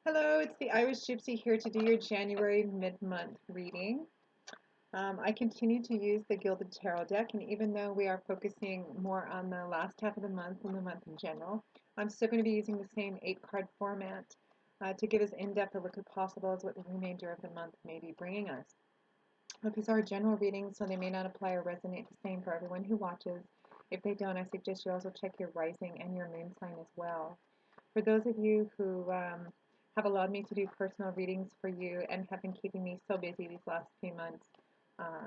Hello, it's the Irish Gypsy here to do your January mid-month reading. I continue to use the Gilded Tarot deck, and even though we are focusing more on the last half of the month than the month in general, I'm still going to be using the same 8-card format to give as in-depth a look as possible as what the remainder of the month may be bringing us. But these are general readings, so they may not apply or resonate the same for everyone who watches. If they don't, I suggest you also check your rising and your moon sign as well. For those of you who have allowed me to do personal readings for you and have been keeping me so busy these last few months,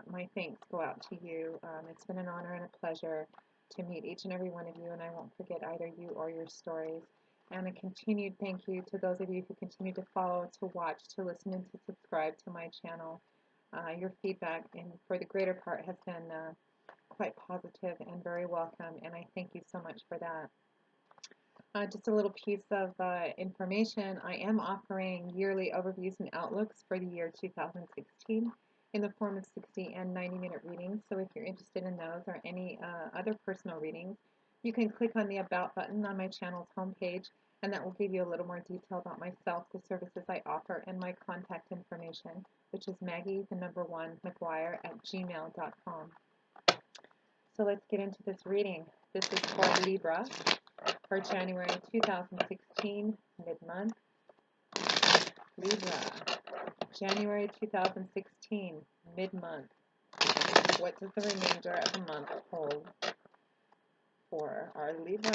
my thanks go out to you. It's been an honor and a pleasure to meet each and every one of you, and I won't forget either you or your stories. And a continued thank you to those of you who continue to follow, to watch, to listen, and to subscribe to my channel. Your feedback, and for the greater part, has been quite positive and very welcome, and I thank you so much for that. Just a little piece of information. I am offering yearly overviews and outlooks for the year 2016 in the form of 60 and 90-minute readings. So if you're interested in those or any other personal readings, you can click on the About button on my channel's homepage, and that will give you a little more detail about myself, the services I offer, and my contact information, which is Maggie1McGuire@gmail.com. So let's get into this reading. This is for Libra for January 2016, mid-month. Libra, January 2016, mid-month. What does the remainder of the month hold for our Libra?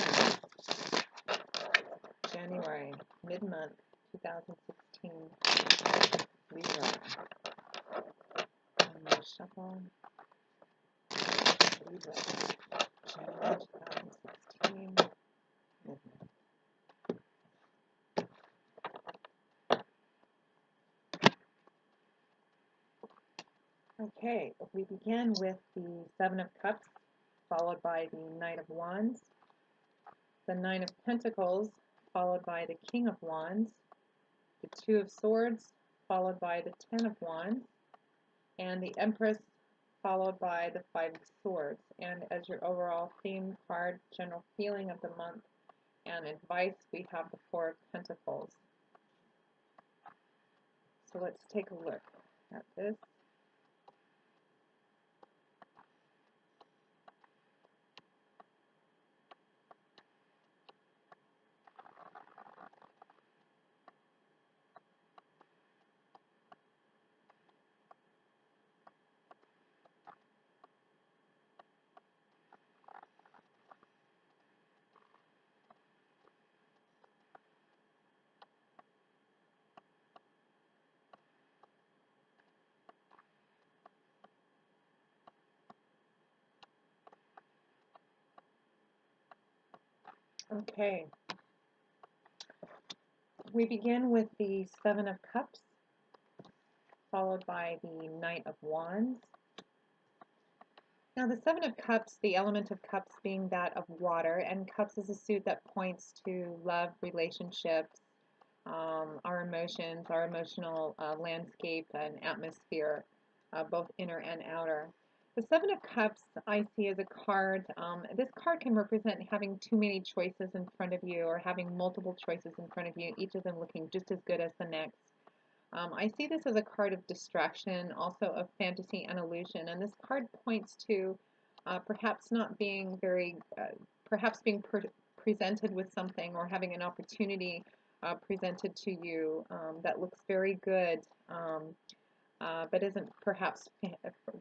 January, mid-month, 2016, Libra. I'm going to shuffle. Libra, January 2016, mid-month. Okay, we begin with the Seven of Cups, followed by the Knight of Wands, the Nine of Pentacles, followed by the King of Wands, the Two of Swords, followed by the Ten of Wands, and the Empress, followed by the Five of Swords. And as your overall theme card, general feeling of the month, and advice, we have the Four of Pentacles. So let's take a look at this. Okay, we begin with the Seven of Cups, followed by the Knight of Wands. Now the Seven of Cups, the element of cups being that of water, and cups is a suit that points to love, relationships, our emotions, our emotional landscape and atmosphere, both inner and outer. The Seven of Cups I see as a card. This card can represent having too many choices in front of you, or having multiple choices in front of you, each of them looking just as good as the next. I see this as a card of distraction, also of fantasy and illusion, and this card points to perhaps not being very, perhaps being presented with something or having an opportunity presented to you that looks very good, but isn't perhaps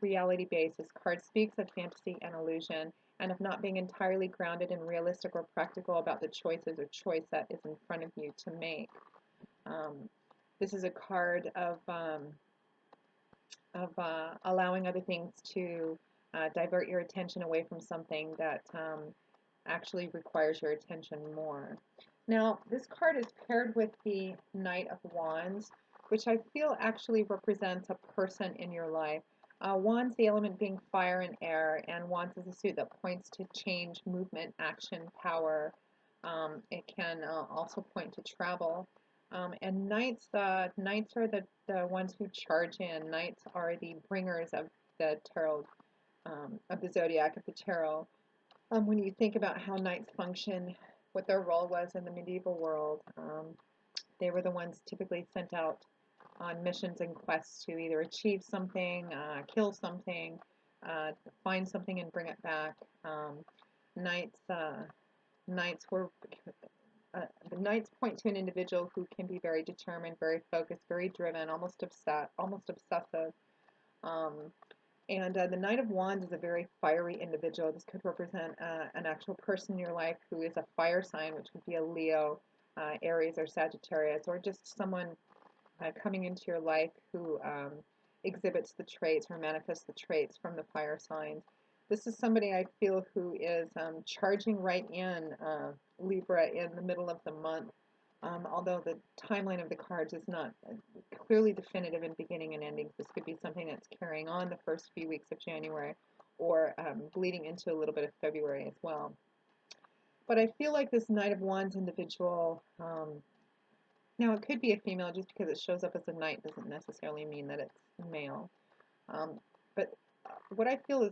reality-based. This card speaks of fantasy and illusion, and of not being entirely grounded and realistic or practical about the choices or choice that is in front of you to make. This is a card of allowing other things to divert your attention away from something that actually requires your attention more. Now, this card is paired with the Knight of Wands, which I feel actually represents a person in your life. Wands, the element being fire and air, and Wands is a suit that points to change, movement, action, power. It can also point to travel. And knights are the ones who charge in. Knights are the bringers of the tarot, of the zodiac, of the tarot. When you think about how knights function, what their role was in the medieval world, They were the ones typically sent out on missions and quests to either achieve something, kill something, uh, find something and bring it back. Knights, knights were uh, the knights point to an individual who can be very determined, very focused, very driven, almost obsessive. Um, and the Knight of Wands is a very fiery individual. This could represent an actual person in your life who is a fire sign, which would be a Leo, Aries, or Sagittarius, or just someone coming into your life who exhibits the traits or manifests the traits from the fire signs. This is somebody I feel who is charging right in Libra in the middle of the month. Although the timeline of the cards is not clearly definitive in beginning and endings, this could be something that's carrying on the first few weeks of January or bleeding into a little bit of February as well. But I feel like this Knight of Wands individual, now it could be a female, just because it shows up as a knight doesn't necessarily mean that it's male. Um, but what I feel,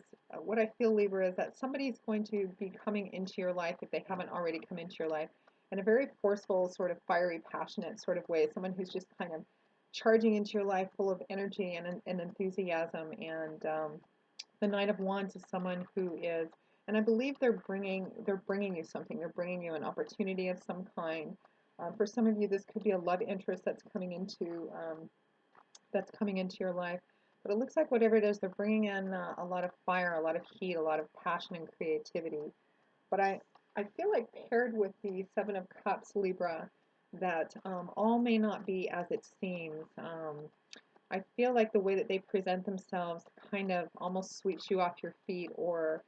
Libra, is that somebody's going to be coming into your life, if they haven't already come into your life, in a very forceful, sort of fiery, passionate sort of way. Someone who's just kind of charging into your life full of energy and enthusiasm. And the Knight of Wands is someone who is, and I believe they're bringing you something. They're bringing you an opportunity of some kind. For some of you, this could be a love interest that's coming into your life. But it looks like whatever it is, they're bringing in a lot of fire, a lot of heat, a lot of passion and creativity. But I feel like paired with the Seven of Cups, Libra, that all may not be as it seems. I feel like the way that they present themselves kind of almost sweeps you off your feet, or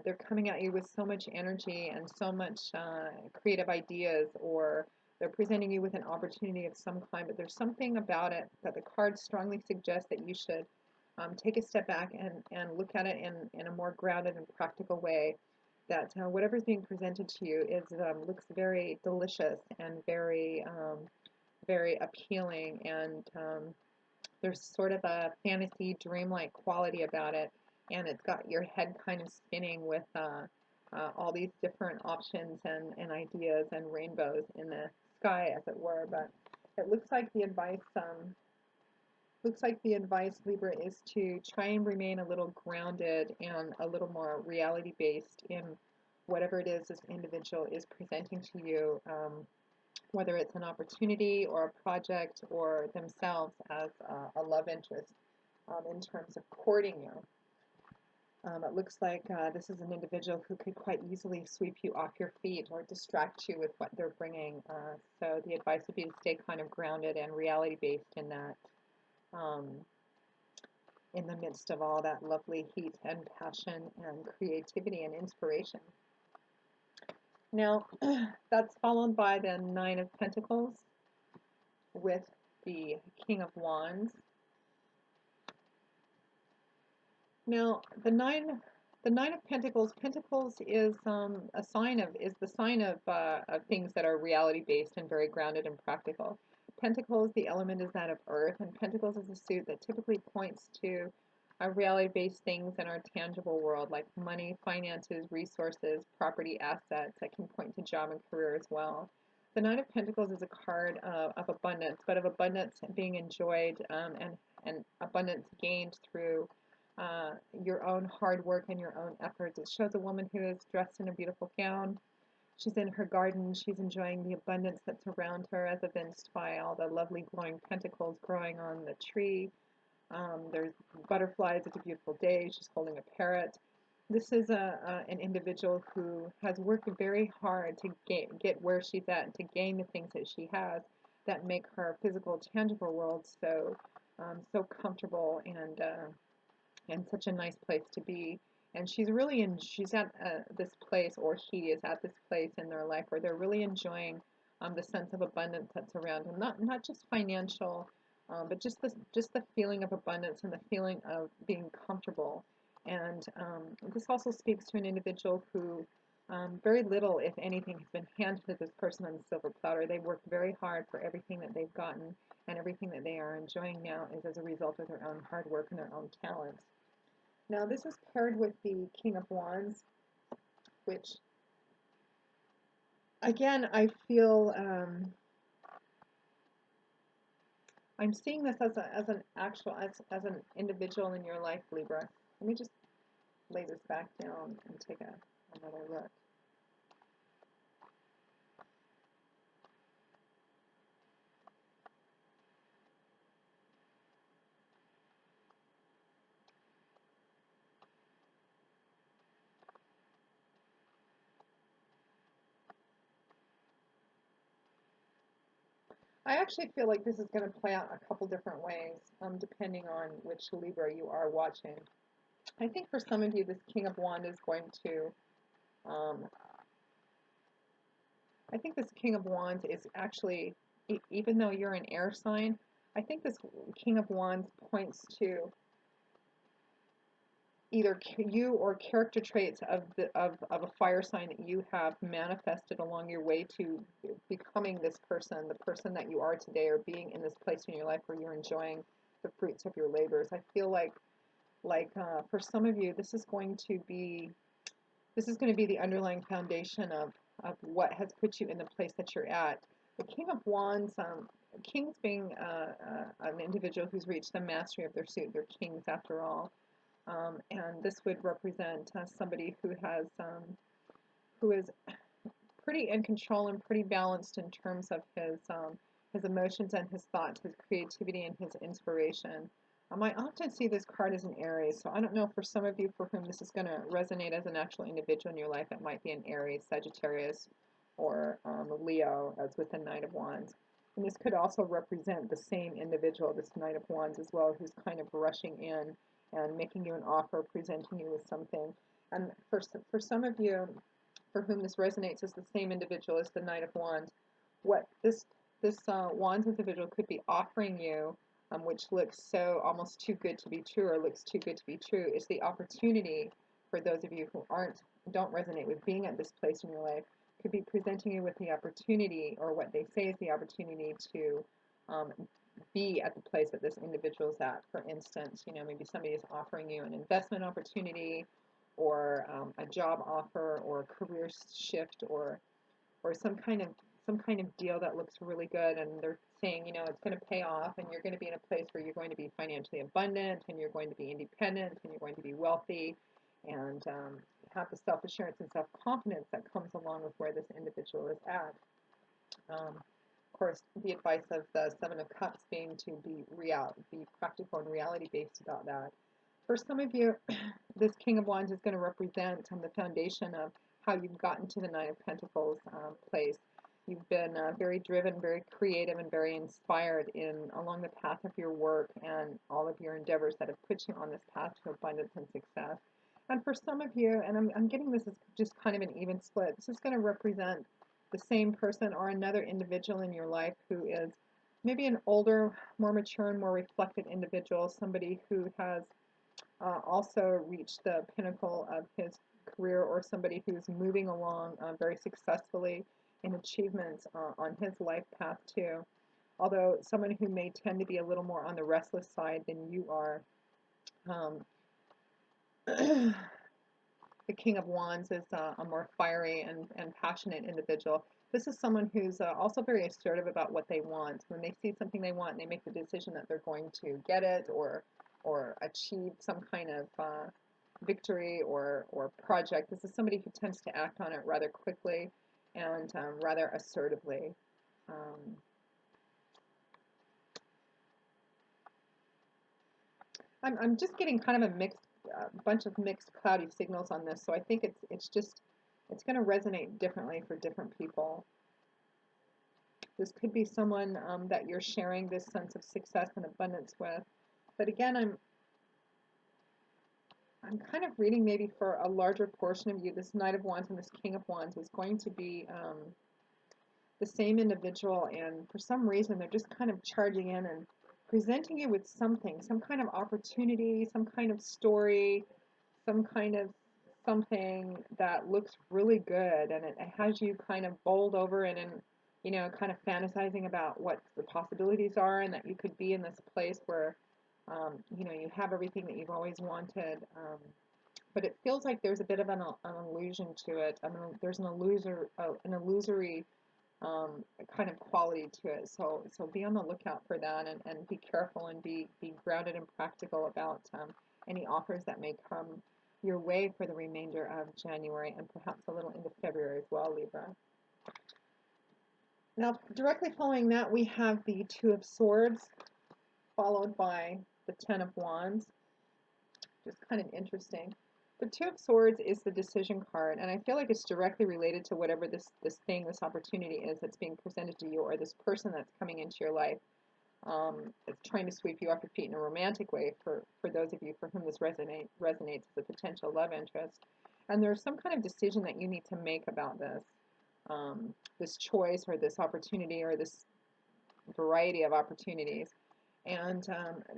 they're coming at you with so much energy and so much creative ideas, or they're presenting you with an opportunity of some kind, but there's something about it that the cards strongly suggest that you should take a step back and look at it in a more grounded and practical way. That whatever's being presented to you looks very delicious and very appealing, and there's sort of a fantasy, dreamlike quality about it, and it's got your head kind of spinning with all these different options and ideas and rainbows in the sky, as it were. But it looks like the advice, Libra, is to try and remain a little grounded and a little more reality based in whatever it is this individual is presenting to you. Whether it's an opportunity or a project or themselves as a love interest in terms of courting you. It looks like this is an individual who could quite easily sweep you off your feet or distract you with what they're bringing. So the advice would be to stay kind of grounded and reality-based in that, um, in the midst of all that lovely heat and passion and creativity and inspiration. Now, that's followed by the Nine of Pentacles with the King of Wands. Now, the Nine of Pentacles, Pentacles is the sign of things that are reality based and very grounded and practical. Pentacles, the element is that of Earth, and Pentacles is a suit that typically points to reality based things in our tangible world, like money, finances, resources, property, assets. That can point to job and career as well. The Nine of Pentacles is a card of abundance, but of abundance being enjoyed and abundance gained through your own hard work and your own efforts. It shows a woman who is dressed in a beautiful gown. She's in her garden. She's enjoying the abundance that's around her, as evinced by all the lovely glowing pentacles growing on the tree. There's butterflies. It's a beautiful day. She's holding a parrot. This is an individual who has worked very hard to get where she's at and to gain the things that she has that make her physical, tangible world so comfortable and such a nice place to be. And she's at this place, or he is at this place in their life where they're really enjoying the sense of abundance that's around them. Not just financial, but just the feeling of abundance and the feeling of being comfortable. And this also speaks to an individual who very little, if anything, has been handed to this person on the silver platter. They've worked very hard for everything that they've gotten, and everything that they are enjoying now is as a result of their own hard work and their own talents. Now this is paired with the King of Wands, which again I feel I'm seeing this as an actual, as an individual in your life, Libra. Let me just lay this back down and take another look. I actually feel like this is going to play out a couple different ways, depending on which Libra you are watching. I think for some of you, this King of Wands is going to, um, I think this King of Wands is actually, even though you're an air sign, I think this King of Wands points to either you or character traits of a fire sign that you have manifested along your way to becoming this person, the person that you are today, or being in this place in your life where you're enjoying the fruits of your labors. I feel like for some of you, this is going to be the underlying foundation of what has put you in the place that you're at. The King of Wands, kings being an individual who's reached the mastery of their suit, they're kings after all. And this would represent somebody who is pretty in control and pretty balanced in terms of his emotions and his thoughts, his creativity and his inspiration. I often see this card as an Aries, so I don't know for some of you for whom this is going to resonate as an actual individual in your life. It might be an Aries, Sagittarius, or Leo, as with the Knight of Wands. And this could also represent the same individual, this Knight of Wands as well, who's kind of rushing in and making you an offer, presenting you with something. And for some of you, for whom this resonates as the same individual as the Knight of Wands, what this Wands individual could be offering you, which looks so almost too good to be true, or looks too good to be true, is the opportunity for those of you who don't resonate with being at this place in your life, could be presenting you with the opportunity, or what they say is the opportunity to um, be at the place that this individual is at. For instance, maybe somebody is offering you an investment opportunity, or a job offer, or a career shift, or some kind of deal that looks really good, and they're saying, it's going to pay off, and you're going to be in a place where you're going to be financially abundant, and you're going to be independent, and you're going to be wealthy, and have the self-assurance and self-confidence that comes along with where this individual is at. Of course, the advice of the Seven of Cups being to be practical and reality-based about that. For some of you, this King of Wands is going to represent the foundation of how you've gotten to the Nine of Pentacles place. You've been very driven, very creative, and very inspired along the path of your work and all of your endeavors that have put you on this path to abundance and success. And for some of you, and I'm getting this as just kind of an even split, this is going to represent the same person or another individual in your life who is maybe an older, more mature, and more reflected individual, somebody who has also reached the pinnacle of his career, or somebody who's moving along very successfully in achievements on his life path too. Although someone who may tend to be a little more on the restless side than you are. Um, the King of Wands is a more fiery and passionate individual. This is someone who's also very assertive about what they want. When they see something they want and they make the decision that they're going to get it, or achieve some kind of victory or project, this is somebody who tends to act on it rather quickly and rather assertively. Um, I'm just getting kind of a bunch of mixed cloudy signals on this, so I think it's going to resonate differently for different people. This could be someone that you're sharing this sense of success and abundance with, but again, I'm kind of reading maybe for a larger portion of you, this Knight of Wands and this King of Wands is going to be the same individual, and for some reason they're just kind of charging in and presenting you with something, some kind of opportunity, some kind of story, some kind of something that looks really good, and it has you kind of bowled over and kind of fantasizing about what the possibilities are, and that you could be in this place where you have everything that you've always wanted. But it feels like there's a bit of an illusion to it. I mean, there's an illusory kind of quality to it. So be on the lookout for that, and be careful and be grounded and practical about any offers that may come your way for the remainder of January and perhaps a little into February as well, Libra. Now, directly following that, we have the Two of Swords, followed by the Ten of Wands. Just kind of interesting. The Two of Swords is the decision card, and I feel like it's directly related to whatever this thing, this opportunity is that's being presented to you, or this person that's coming into your life. It's trying to sweep you off your feet in a romantic way for those of you for whom this resonates as a potential love interest. And there's some kind of decision that you need to make about this choice or this opportunity or this variety of opportunities. And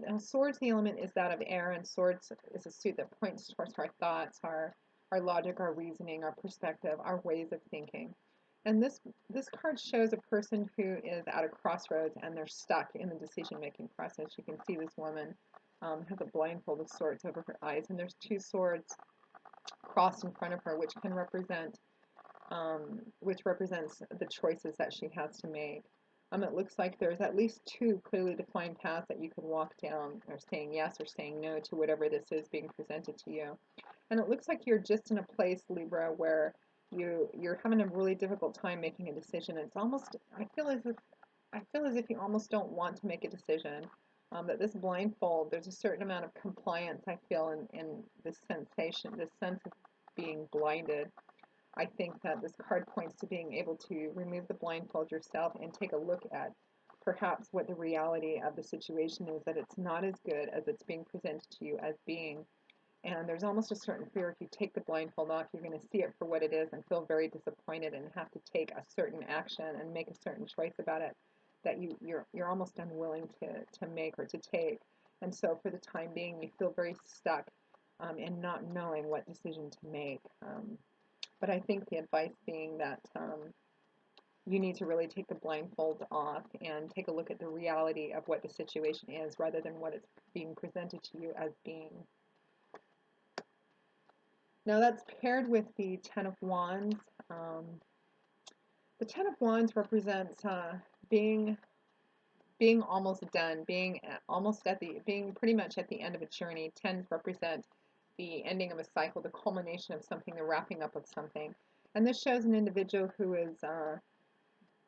now swords, the element is that of air, and swords is a suit that points towards our thoughts, our logic, our reasoning, our perspective, our ways of thinking. And this card shows a person who is at a crossroads and they're stuck in the decision-making process. You can see this woman has a blindfold of swords over her eyes, and there's two swords crossed in front of her, which represents the choices that she has to make. It looks like there's at least two clearly defined paths that you could walk down, or saying yes or saying no to whatever this is being presented to you. And it looks like you're just in a place, Libra, where you're having a really difficult time making a decision. It's almost, I feel as if you almost don't want to make a decision. That this blindfold, there's a certain amount of compliance I feel in this sensation, this sense of being blinded. I think that this card points to being able to remove the blindfold yourself and take a look at perhaps what the reality of the situation is, that it's not as good as it's being presented to you as being. And there's almost a certain fear if you take the blindfold off, you're going to see it for what it is and feel very disappointed and have to take a certain action and make a certain choice about it that you're almost unwilling to make or to take. And so for the time being, you feel very stuck in not knowing what decision to make. But I think the advice being that you need to really take the blindfold off and take a look at the reality of what the situation is rather than what it's being presented to you as being. Now that's paired with the Ten of Wands. The Ten of Wands represents being almost done, being pretty much at the end of a journey. Tens represent the ending of a cycle, the culmination of something, the wrapping up of something. And this shows an individual who is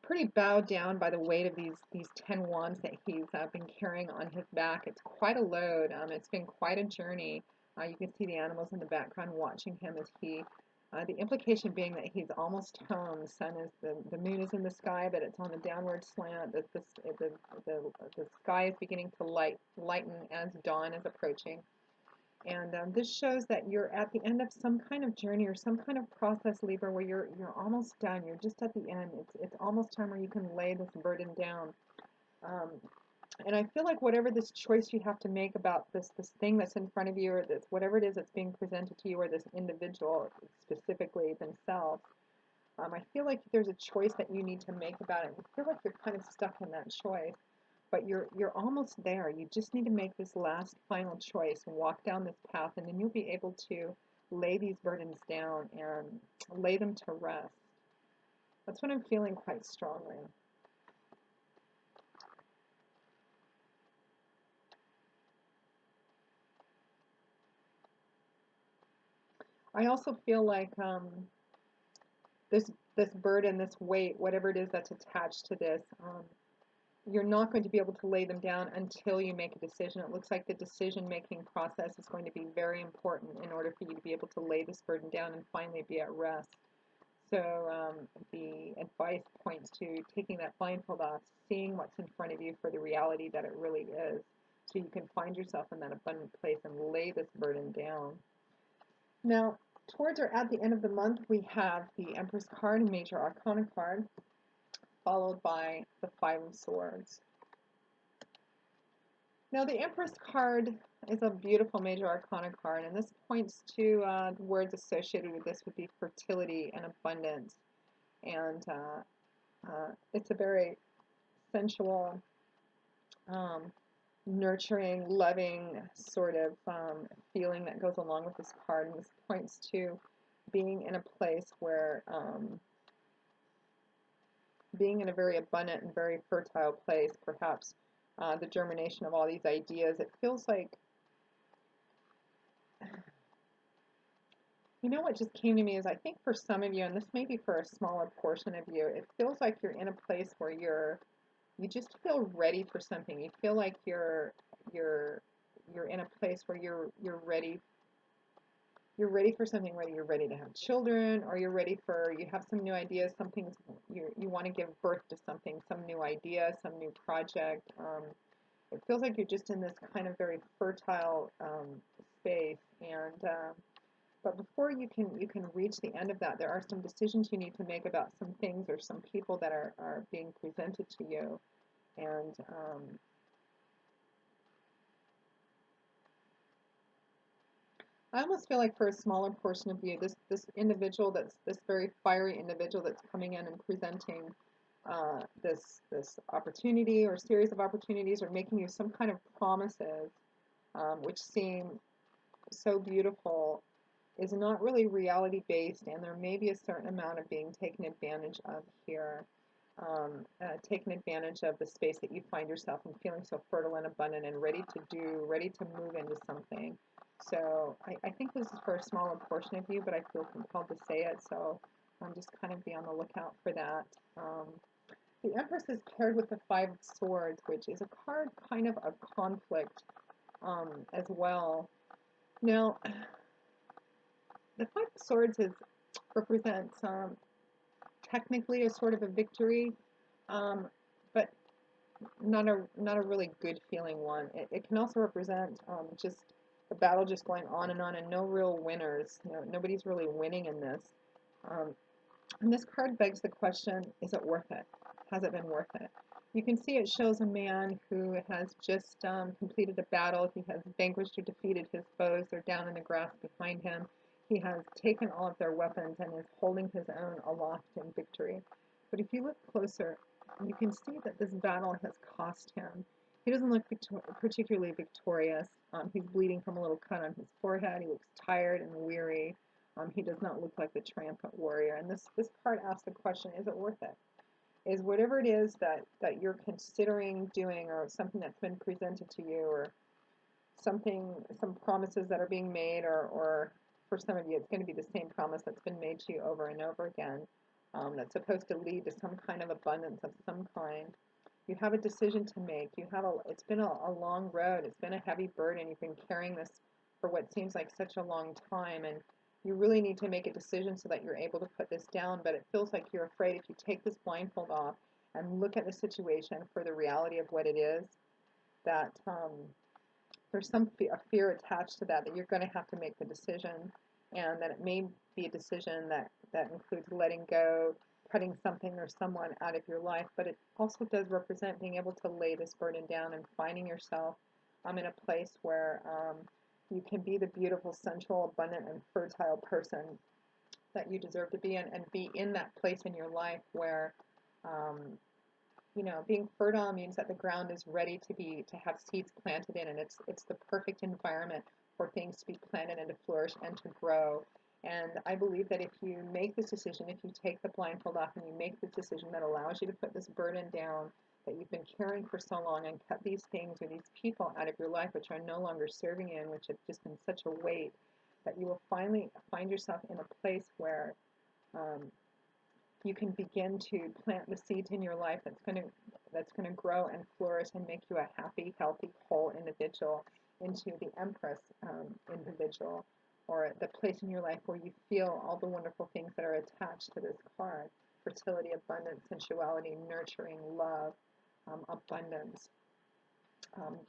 pretty bowed down by the weight of these 10 wands that he's been carrying on his back. It's quite a load. It's been quite a journey. You can see the animals in the background watching him as the implication being that he's almost home. The moon is in the sky, but it's on the downward slant. The sky is beginning to lighten as dawn is approaching. And this shows that you're at the end of some kind of journey or some kind of process, Libra, where you're almost done. You're just at the end. It's almost time where you can lay this burden down. And I feel like whatever this choice you have to make about this thing that's in front of you, or this whatever it is that's being presented to you, or this individual specifically themselves, I feel like there's a choice that you need to make about it. You feel like you're kind of stuck in that choice, but you're almost there. You just need to make this last final choice and walk down this path, and then you'll be able to lay these burdens down and lay them to rest. That's what I'm feeling quite strongly. I also feel like this burden, this weight, whatever it is that's attached to this, you're not going to be able to lay them down until you make a decision. It looks like the decision-making process is going to be very important in order for you to be able to lay this burden down and finally be at rest. So the advice points to taking that blindfold off, seeing what's in front of you for the reality that it really is, so you can find yourself in that abundant place and lay this burden down. Now, towards or at the end of the month, we have the Empress card, a major arcana card, followed by the Five of Swords. Now, the Empress card is a beautiful major arcana card, and this points to the words associated with this would be fertility and abundance. And it's a very sensual, nurturing, loving sort of feeling that goes along with this card. And this points to being in a place where being in a very abundant and very fertile place, perhaps the germination of all these ideas. It feels like, you know, what just came to me is I think for some of you, and this may be for a smaller portion of you, it feels like you're in a place where you just feel ready for something. You feel like you're you're in a place where you're ready for something, whether you're ready to have children or you have some new ideas, you want to give birth to something, some new idea, some new project. It feels like you're just in this kind of very fertile space, and but before you can reach the end of that, there are some decisions you need to make about some things or some people that are being presented to you, and I almost feel like for a smaller portion of you, this individual that's this very fiery individual that's coming in and presenting this opportunity or series of opportunities or making you some kind of promises, which seem so beautiful, is not really reality based, and there may be a certain amount of being taken advantage of here. Taken advantage of the space that you find yourself in, feeling so fertile and abundant and ready to move into something. So I think this is for a smaller portion of you, but I feel compelled to say it, so just kind of be on the lookout for that. Um, the Empress is paired with the Five of Swords, which is a card kind of conflict as well. Now, the Five of Swords represents technically a sort of a victory, but not a really good feeling one. It can also represent just the battle just going on and no real winners. Nobody's really winning in this. Um, and this card begs the question, is it worth it? Has it been worth it? You can see it shows a man who has just completed a battle. He has vanquished or defeated his foes. They're down in the grass behind him. He has taken all of their weapons and is holding his own aloft in victory. But if you look closer, you can see that this battle has cost him. He doesn't look particularly victorious. He's bleeding from a little cut on his forehead. He looks tired and weary. He does not look like the triumphant warrior. And this card asks the question, is it worth it? Is whatever it is that you're considering doing, or something that's been presented to you, or some promises that are being made, or for some of you, it's going to be the same promise that's been made to you over and over again, that's supposed to lead to some kind of abundance of some kind. You have a decision to make. It's been a long road. It's been a heavy burden. You've been carrying this for what seems like such a long time, and you really need to make a decision so that you're able to put this down, but it feels like you're afraid if you take this blindfold off and look at the situation for the reality of what it is, that there's a fear attached to that you're going to have to make the decision, and that it may be a decision that includes letting go, cutting something or someone out of your life, but it also does represent being able to lay this burden down and finding yourself in a place where you can be the beautiful, sensual, abundant, and fertile person that you deserve to be in, and be in that place in your life where um, being fertile means that the ground is ready to have seeds planted in, and it's the perfect environment for things to be planted and to flourish and to grow. And I believe that if you make this decision, if you take the blindfold off and you make this decision that allows you to put this burden down that you've been carrying for so long, and cut these things or these people out of your life which are no longer serving you and which have just been such a weight, that you will finally find yourself in a place where um, you can begin to plant the seeds in your life that's going to grow and flourish and make you a happy, healthy, whole individual, into the Empress individual, or the place in your life where you feel all the wonderful things that are attached to this card: fertility, abundance, sensuality, nurturing, love, abundance,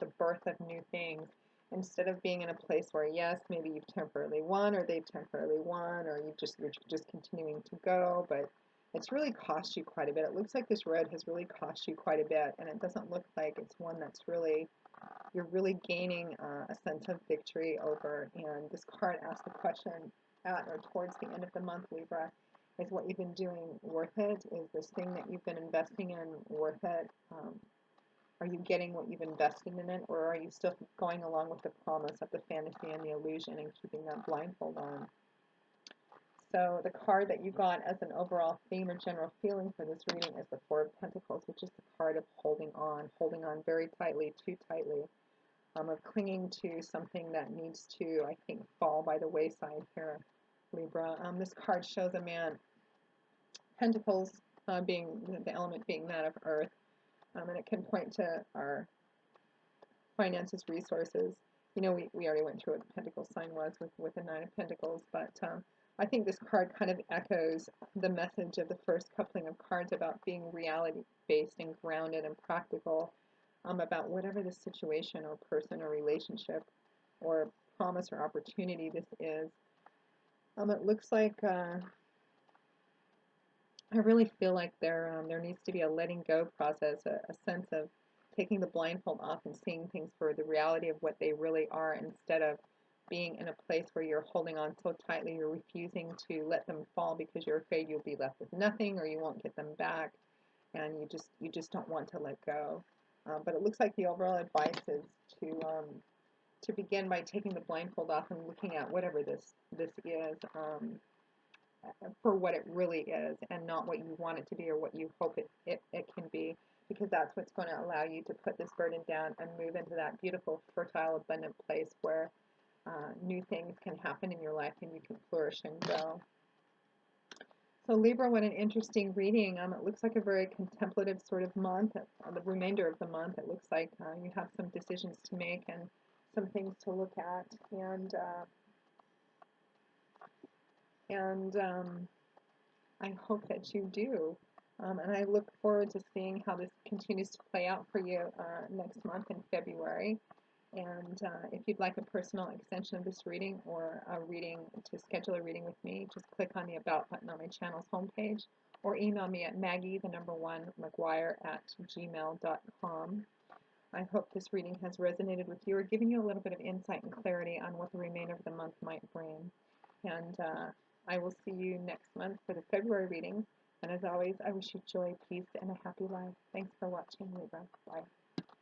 the birth of new things. Instead of being in a place where, yes, maybe you've temporarily won, or they've temporarily won, or you're just continuing to go, but it's really cost you quite a bit. It looks like this road has really cost you quite a bit, and it doesn't look like it's one that's you're really gaining a sense of victory over. And this card asks the question at or towards the end of the month, Libra, is what you've been doing worth it? Is this thing that you've been investing in worth it? Are you getting what you've invested in it, or are you still going along with the promise of the fantasy and the illusion and keeping that blindfold on? So the card that you got as an overall theme or general feeling for this reading is the Four of Pentacles, which is the card of holding on very tightly, too tightly, of clinging to something that needs to, I think, fall by the wayside here, Libra. This card shows a man, Pentacles being the element being that of Earth, and it can point to our finances, resources. You know, we already went through what the Pentacle sign was with the Nine of Pentacles, but I think this card kind of echoes the message of the first coupling of cards about being reality-based and grounded and practical, about whatever the situation or person or relationship or promise or opportunity this is. It looks like I really feel like there needs to be a letting go process, a sense of taking the blindfold off and seeing things for the reality of what they really are, instead of being in a place where you're holding on so tightly, you're refusing to let them fall because you're afraid you'll be left with nothing or you won't get them back, and you just don't want to let go. But it looks like the overall advice is to begin by taking the blindfold off and looking at whatever this is. For what it really is and not what you want it to be or what you hope it can be, because that's what's going to allow you to put this burden down and move into that beautiful, fertile, abundant place where new things can happen in your life and you can flourish and grow. So Libra, what an interesting reading. It looks like a very contemplative sort of month. The remainder of the month, it looks like you have some decisions to make and some things to look at. And I hope that you do. And I look forward to seeing how this continues to play out for you next month in February. And if you'd like a personal extension of this reading or a reading to schedule a reading with me, just click on the About button on my channel's homepage or email me at maggie1mcguire@gmail.com. I hope this reading has resonated with you or given you a little bit of insight and clarity on what the remainder of the month might bring. And I will see you next month for the February reading. And as always, I wish you joy, peace, and a happy life. Thanks for watching, Libra. Bye.